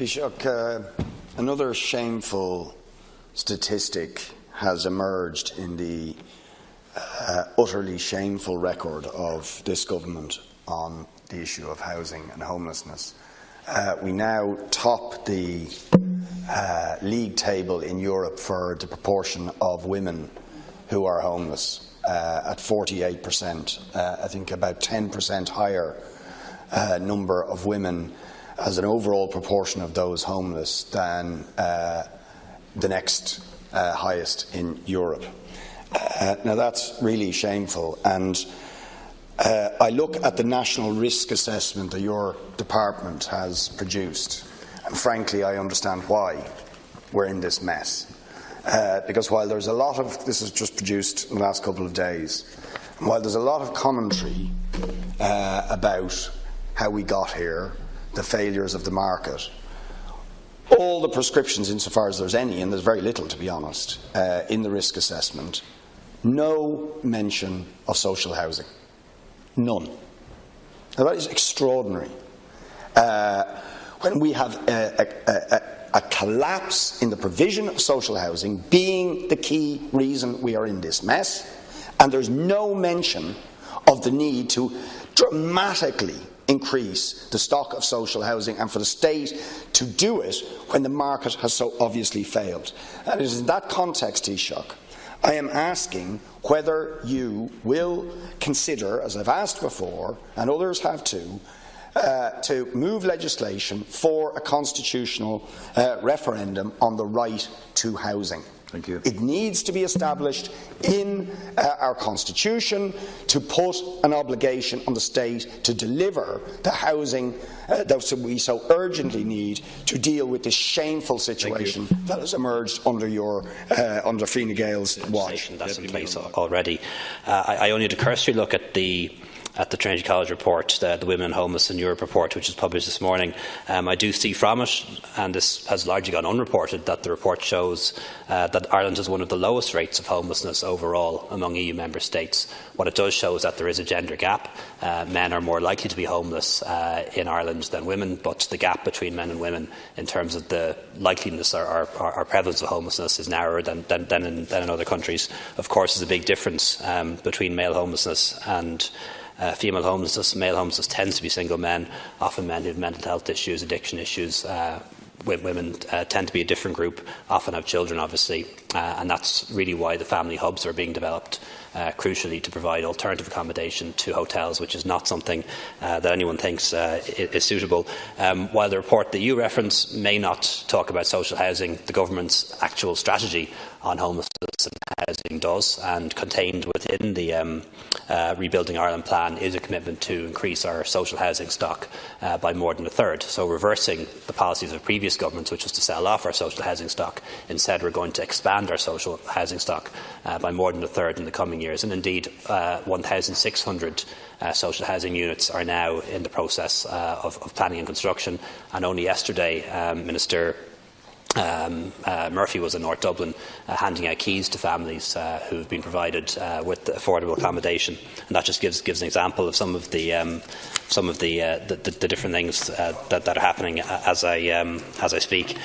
Taoiseach, another shameful statistic has emerged in the utterly shameful record of this government on the issue of housing and homelessness. We now top the league table in Europe for the proportion of women who are homeless at 48%. I think about 10% higher number of women as an overall proportion of those homeless than the next highest in Europe. Now that's really shameful, and I look at the national risk assessment that your department has produced, and frankly I understand why we're in this mess. Because while there's a lot of, this is just produced in the last couple of days, and while there's a lot of commentary about how we got here, the failures of the market, all the prescriptions, insofar as there's any, and there's very little to be honest, in the risk assessment, no mention of social housing. None. Now that is extraordinary. When we have a collapse in the provision of social housing being the key reason we are in this mess, and there's no mention of the need to dramatically increase the stock of social housing and for the state to do it when the market has so obviously failed. And it is in that context, Taoiseach, I am asking whether you will consider, as I've asked before, and others have too, to move legislation for a constitutional referendum on the right to housing. Thank you. It needs to be established in our Constitution to put an obligation on the state to deliver the housing that we so urgently need to deal with this shameful situation that has emerged under your under Fine Gael's watch. That's in place already. I only had a cursory look at the Trinity College report, the Women and Homeless in Europe report, which was published this morning. I do see from it, and this has largely gone unreported, that the report shows that Ireland has one of the lowest rates of homelessness overall among EU member states. What it does show is that there is a gender gap. Men are more likely to be homeless in Ireland than women, but the gap between men and women in terms of the likeliness or prevalence of homelessness is narrower than in other countries. Of course, there's a big difference between male homelessness and female homelessness. Male homelessness tends to be single men, often men who have mental health issues, addiction issues. Women tend to be a different group, often have children, obviously, and that's really why the family hubs are being developed, crucially, to provide alternative accommodation to hotels, which is not something that anyone thinks is suitable. While the report that you reference may not talk about social housing, the government's actual strategy on homelessness and housing does, and contained within the Rebuilding Ireland plan is a commitment to increase our social housing stock by more than a third. So reversing the policies of previous governments, which was to sell off our social housing stock. Instead, we're going to expand our social housing stock by more than a third in the coming years. And indeed, 1,600 social housing units are now in the process of planning and construction. And only yesterday, Minister Murphy was in North Dublin handing out keys to families who have been provided with affordable accommodation, and that just gives an example of some of the different things that are happening as I speak.